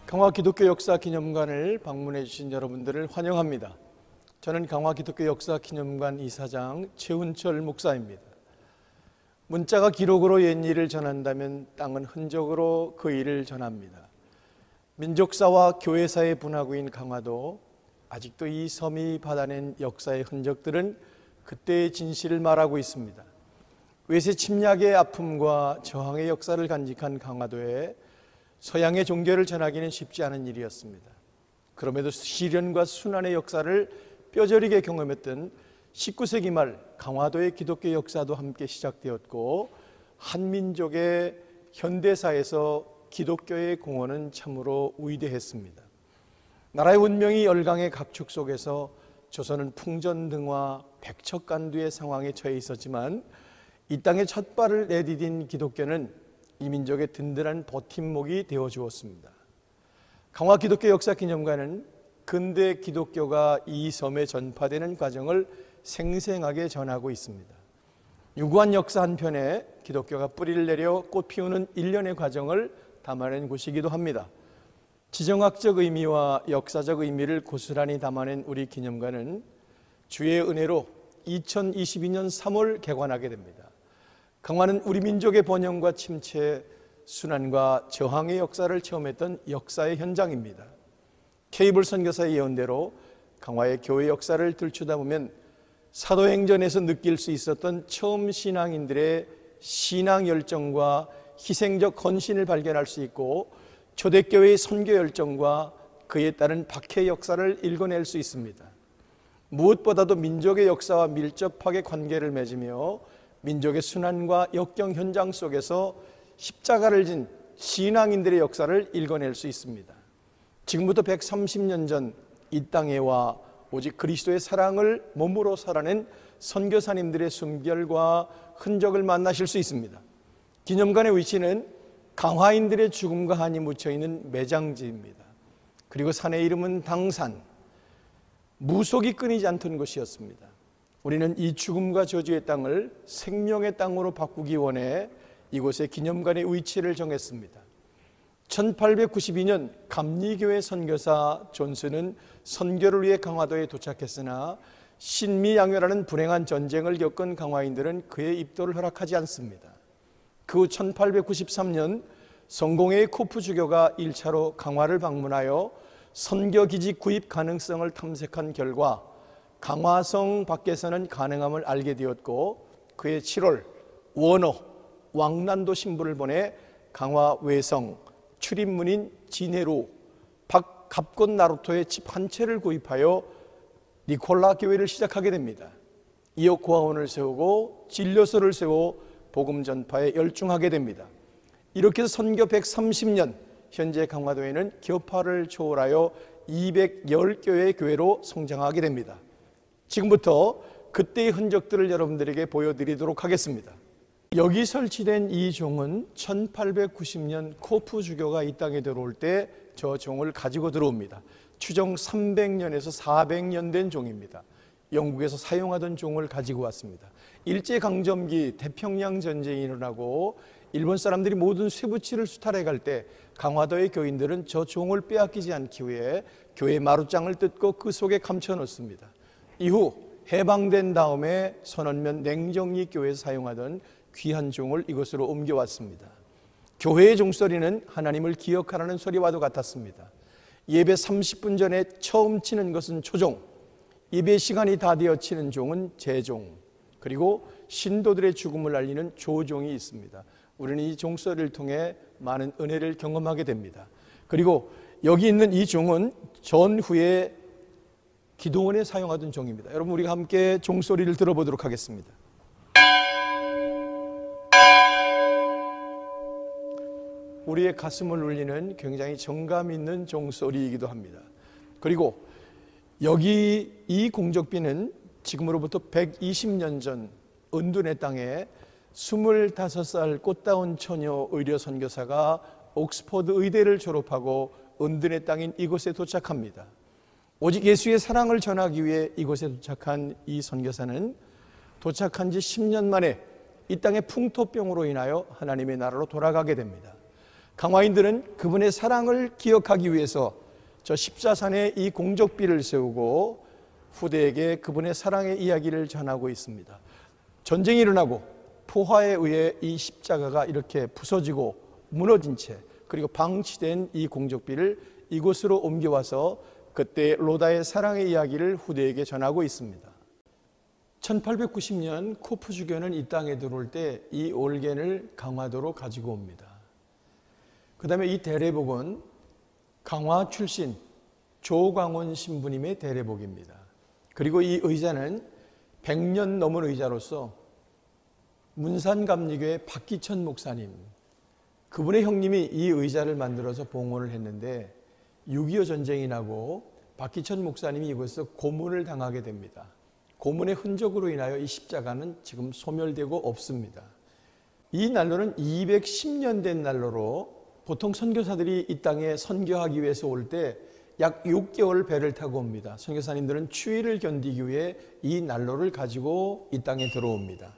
강화 기독교 역사 기념관을 방문해 주신 여러분들을 환영합니다. 저는 강화 기독교 역사 기념관 이사장 최훈철 목사입니다. 문자가 기록으로 옛 일을 전한다면 땅은 흔적으로 그 일을 전합니다. 민족사와 교회사의 분화구인 강화도 아직도 이 섬이 받아낸 역사의 흔적들은 그때의 진실을 말하고 있습니다. 외세 침략의 아픔과 저항의 역사를 간직한 강화도에 서양의 종교를 전하기는 쉽지 않은 일이었습니다. 그럼에도 시련과 순환의 역사를 뼈저리게 경험했던 19세기 말 강화도의 기독교 역사도 함께 시작되었고, 한민족의 현대사에서 기독교의 공헌은 참으로 위대했습니다. 나라의 운명이 열강의 각축 속에서 조선은 풍전등화 백척간두의 상황에 처해 있었지만, 이 땅에 첫 발을 내디딘 기독교는 이 민족의 든든한 버팀목이 되어 주었습니다. 강화 기독교 역사 기념관은 근대 기독교가 이 섬에 전파되는 과정을 생생하게 전하고 있습니다. 유구한 역사 한편에 기독교가 뿌리를 내려 꽃 피우는 일련의 과정을 담아낸 곳이기도 합니다. 지정학적 의미와 역사적 의미를 고스란히 담아낸 우리 기념관은 주의 은혜로 2022년 3월 개관하게 됩니다. 강화는 우리 민족의 번영과 침체, 순환과 저항의 역사를 체험했던 역사의 현장입니다. 케이블 선교사의 예언대로 강화의 교회 역사를 들추다보면 사도행전에서 느낄 수 있었던 처음 신앙인들의 신앙 열정과 희생적 헌신을 발견할 수 있고, 초대교회의 선교 열정과 그에 따른 박해 역사를 읽어낼 수 있습니다. 무엇보다도 민족의 역사와 밀접하게 관계를 맺으며 민족의 순환과 역경 현장 속에서 십자가를 진 신앙인들의 역사를 읽어낼 수 있습니다. 지금부터 130년 전 이 땅에 와 오직 그리스도의 사랑을 몸으로 살아낸 선교사님들의 숨결과 흔적을 만나실 수 있습니다. 기념관의 위치는 강화인들의 죽음과 한이 묻혀있는 매장지입니다. 그리고 산의 이름은 당산, 무속이 끊이지 않던 곳이었습니다. 우리는 이 죽음과 저주의 땅을 생명의 땅으로 바꾸기 원해 이곳에 기념관의 위치를 정했습니다. 1892년 감리교회 선교사 존스는 선교를 위해 강화도에 도착했으나 신미양요라는 불행한 전쟁을 겪은 강화인들은 그의 입도를 허락하지 않습니다. 그 후 1893년 성공회의 코프 주교가 1차로 강화를 방문하여 선교기지 구입 가능성을 탐색한 결과 강화성 밖에서는 가능함을 알게 되었고, 그해 7월 원어 왕난도 신부를 보내 강화 외성 출입문인 진해로 박갑곤 나루토의 집 한 채를 구입하여 니콜라 교회를 시작하게 됩니다. 이어 고아원을 세우고 진료소를 세워 복음 전파에 열중하게 됩니다. 이렇게 해서 선교 130년, 현재 강화도에는 교파를 초월하여 210교회의 교회로 성장하게 됩니다. 지금부터 그때의 흔적들을 여러분들에게 보여드리도록 하겠습니다. 여기 설치된 이 종은 1890년 코프 주교가 이 땅에 들어올 때 저 종을 가지고 들어옵니다. 추정 300년에서 400년 된 종입니다. 영국에서 사용하던 종을 가지고 왔습니다. 일제강점기 태평양 전쟁이 일어나고 일본 사람들이 모든 쇠붙이를 수탈해 갈 때 강화도의 교인들은 저 종을 빼앗기지 않기 위해 교회 마루장을 뜯고 그 속에 감춰 놓습니다. 이후 해방된 다음에 선원면 냉정리 교회에서 사용하던 귀한 종을 이곳으로 옮겨왔습니다. 교회의 종소리는 하나님을 기억하라는 소리와도 같았습니다. 예배 30분 전에 처음 치는 것은 초종, 예배 시간이 다 되어 치는 종은 재종, 그리고 신도들의 죽음을 알리는 조종이 있습니다. 우리는 이 종소리를 통해 많은 은혜를 경험하게 됩니다. 그리고 여기 있는 이 종은 전후에 기도원에 사용하던 종입니다. 여러분, 우리가 함께 종소리를 들어보도록 하겠습니다. 우리의 가슴을 울리는 굉장히 정감 있는 종소리이기도 합니다. 그리고 여기 이 공적비는 지금으로부터 120년 전 은둔의 땅에 25살 꽃다운 처녀 의료 선교사가 옥스퍼드 의대를 졸업하고 은둔의 땅인 이곳에 도착합니다. 오직 예수의 사랑을 전하기 위해 이곳에 도착한 이 선교사는 도착한 지 10년 만에 이 땅의 풍토병으로 인하여 하나님의 나라로 돌아가게 됩니다. 강화인들은 그분의 사랑을 기억하기 위해서 저 십자산에 이 공적비를 세우고 후대에게 그분의 사랑의 이야기를 전하고 있습니다. 전쟁이 일어나고 포화에 의해 이 십자가가 이렇게 부서지고 무너진 채 그리고 방치된 이 공적비를 이곳으로 옮겨와서 그때 로다의 사랑의 이야기를 후대에게 전하고 있습니다. 1890년 코프 주교는 이 땅에 들어올 때 이 올겐을 강화도로 가지고 옵니다. 그 다음에 이 대례복은 강화 출신 조광원 신부님의 대례복입니다. 그리고 이 의자는 100년 넘은 의자로서 문산감리교회 박기천 목사님, 그분의 형님이 이 의자를 만들어서 봉헌을 했는데 6.25 전쟁이 나고 박기천 목사님이 이곳에서 고문을 당하게 됩니다. 고문의 흔적으로 인하여 이 십자가는 지금 소멸되고 없습니다. 이 난로는 210년 된 난로로 보통 선교사들이 이 땅에 선교하기 위해서 올 때 약 6개월 배를 타고 옵니다. 선교사님들은 추위를 견디기 위해 이 난로를 가지고 이 땅에 들어옵니다.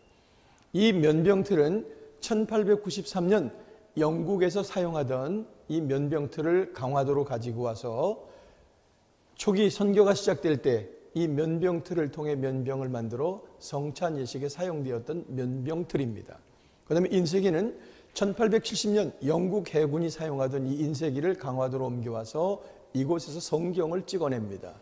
이 면병틀은 1893년 영국에서 사용하던 이 면병틀을 강화도로 가지고 와서 초기 선교가 시작될 때 이 면병틀을 통해 면병을 만들어 성찬 예식에 사용되었던 면병틀입니다. 그 다음에 인쇄기는 1870년 영국 해군이 사용하던 이 인쇄기를 강화도로 옮겨와서 이곳에서 성경을 찍어냅니다.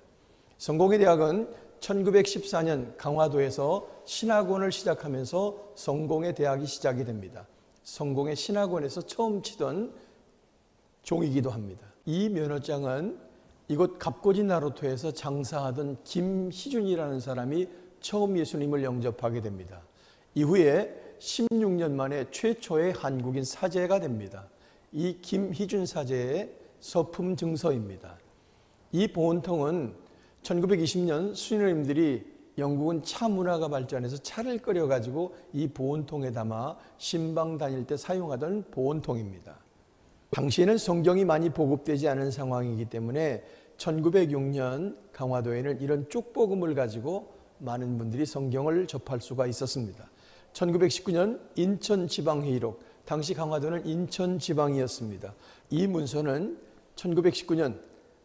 성공회 대학은 1914년 강화도에서 신학원을 시작하면서 성공회 대학이 시작이 됩니다. 성공회 신학원에서 처음 치던 종이기도 합니다. 이 면허장은 이곳 갑고지 나루토에서 장사하던 김희준이라는 사람이 처음 예수님을 영접하게 됩니다. 이후에 16년 만에 최초의 한국인 사제가 됩니다. 이 김희준 사제의 서품 증서입니다. 이 보온통은 1920년 수녀님들이 영국은 차 문화가 발전해서 차를 끓여가지고 이 보온통에 담아 신방 다닐 때 사용하던 보온통입니다. 당시에는 성경이 많이 보급되지 않은 상황이기 때문에 1906년 강화도에는 이런 쪽복음을 가지고 많은 분들이 성경을 접할 수가 있었습니다. 1919년 인천지방회의록, 당시 강화도는 인천지방이었습니다. 이 문서는 1919년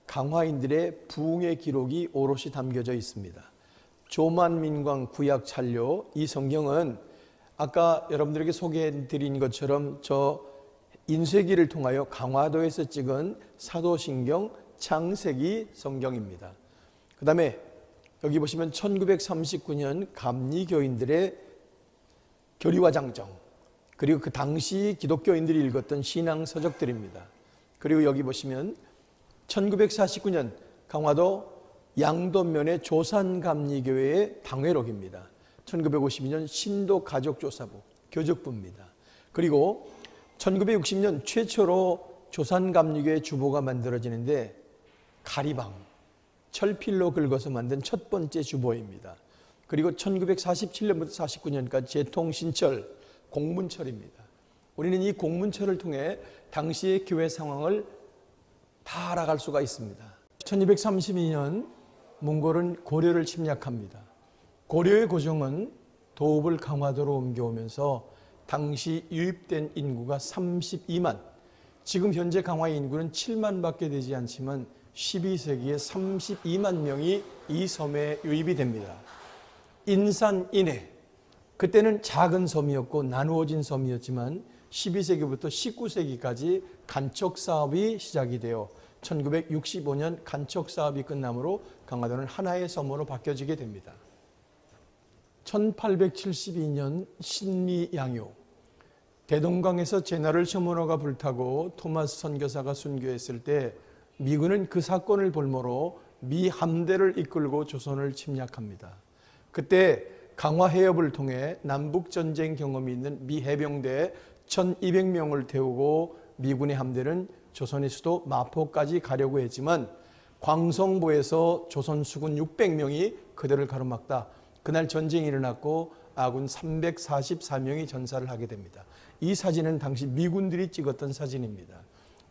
강화인들의 부흥의 기록이 오롯이 담겨져 있습니다. 조만민광 구약 찬료, 이 성경은 아까 여러분들에게 소개해드린 것처럼 저 인쇄기를 통하여 강화도에서 찍은 사도신경 창세기 성경입니다. 그 다음에 여기 보시면 1939년 감리교인들의 교리화장정, 그리고 그 당시 기독교인들이 읽었던 신앙서적들입니다. 그리고 여기 보시면 1949년 강화도 양도면의 조산감리교회의 방회록입니다. 1952년 신도가족조사부, 교적부입니다. 그리고 1960년 최초로 조산감리교회 주보가 만들어지는데 가리방, 철필로 긁어서 만든 첫 번째 주보입니다. 그리고 1947년부터 49년까지 제통신철, 공문철입니다. 우리는 이 공문철을 통해 당시의 교회 상황을 다 알아갈 수가 있습니다. 1232년 몽골은 고려를 침략합니다. 고려의 고종은 도읍을 강화도로 옮겨오면서 당시 유입된 인구가 32만, 지금 현재 강화의 인구는 7만 밖에 되지 않지만 12세기에 32만 명이 이 섬에 유입이 됩니다. 인산인해, 그때는 작은 섬이었고 나누어진 섬이었지만 12세기부터 19세기까지 간척사업이 시작이 되어 1965년 간척사업이 끝나므로 강화도는 하나의 섬으로 바뀌어지게 됩니다. 1872년 신미양요, 대동강에서 제나를 셔먼호가 불타고 토마스 선교사가 순교했을 때 미군은 그 사건을 볼모로 미 함대를 이끌고 조선을 침략합니다. 그때 강화 해협을 통해 남북전쟁 경험이 있는 미 해병대 1200명을 태우고 미군의 함대는 조선의 수도 마포까지 가려고 했지만 광성보에서 조선 수군 600명이 그들을 가로막다. 그날 전쟁이 일어났고 아군 344명이 전사를 하게 됩니다. 이 사진은 당시 미군들이 찍었던 사진입니다.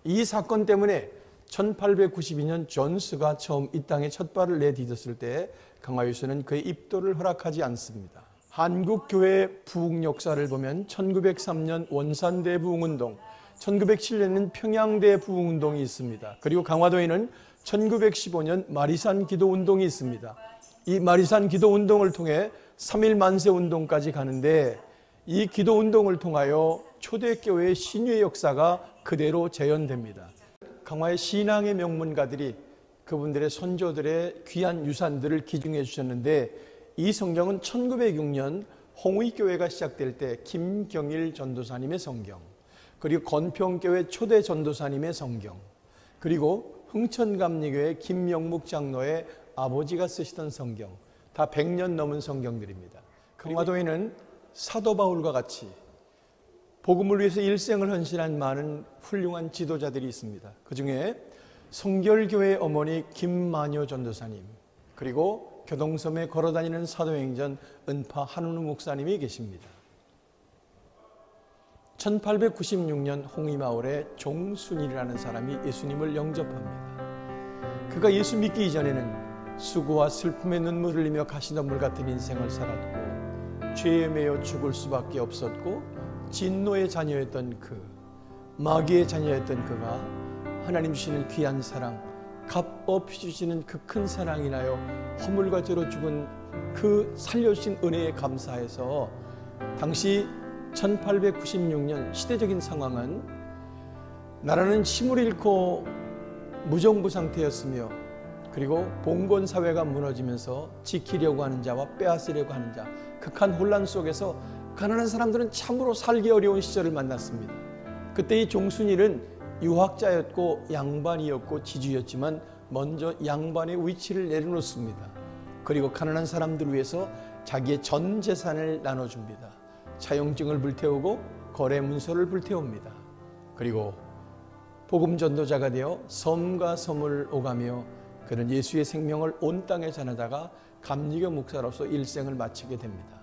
이 사건 때문에 1892년 존스가 처음 이 땅에 첫 발을 내디뎠을 때 강화유수는 그의 입도를 허락하지 않습니다. 한국교회 부흥 역사를 보면 1903년 원산대부흥운동, 1907년에는 평양대 부흥운동이 있습니다. 그리고 강화도에는 1915년 마리산 기도운동이 있습니다. 이 마리산 기도운동을 통해 3.1 만세운동까지 가는데, 이 기도운동을 통하여 초대교회의 신유의 역사가 그대로 재현됩니다. 강화의 신앙의 명문가들이 그분들의 선조들의 귀한 유산들을 기증해 주셨는데, 이 성경은 1906년 홍의교회가 시작될 때 김경일 전도사님의 성경, 그리고 건평교회 초대 전도사님의 성경, 그리고 흥천감리교회 김영묵 장로의 아버지가 쓰시던 성경, 다 100년 넘은 성경들입니다. 강화도에는 사도 바울과 같이 복음을 위해서 일생을 헌신한 많은 훌륭한 지도자들이 있습니다. 그 중에 성결교회 어머니 김마녀 전도사님, 그리고 교동섬에 걸어다니는 사도행전 은파 한은우 목사님이 계십니다. 1896년 홍의마을에 종순이라는 사람이 예수님을 영접합니다. 그가 예수 믿기 이전에는 수고와 슬픔의 눈물을 흘리며 가시덤불 같은 인생을 살았고, 죄에 매여 죽을 수밖에 없었고, 진노의 자녀였던 마귀의 자녀였던 그가 하나님 주시는 귀한 사랑, 값없이 주시는 그 큰 사랑 인하여 허물과 죄로 죽은 그 살려주신 은혜에 감사해서, 당시 1896년 시대적인 상황은 나라는 힘을 잃고 무정부 상태였으며, 그리고 봉건 사회가 무너지면서 지키려고 하는 자와 빼앗으려고 하는 자, 극한 혼란 속에서 가난한 사람들은 참으로 살기 어려운 시절을 만났습니다. 그때 이 종순일은 유학자였고 양반이었고 지주였지만 먼저 양반의 위치를 내려놓습니다. 그리고 가난한 사람들을 위해서 자기의 전 재산을 나눠줍니다. 차용증을 불태우고 거래 문서를 불태웁니다. 그리고 복음 전도자가 되어 섬과 섬을 오가며 그는 예수의 생명을 온 땅에 전하다가 감리교 목사로서 일생을 마치게 됩니다.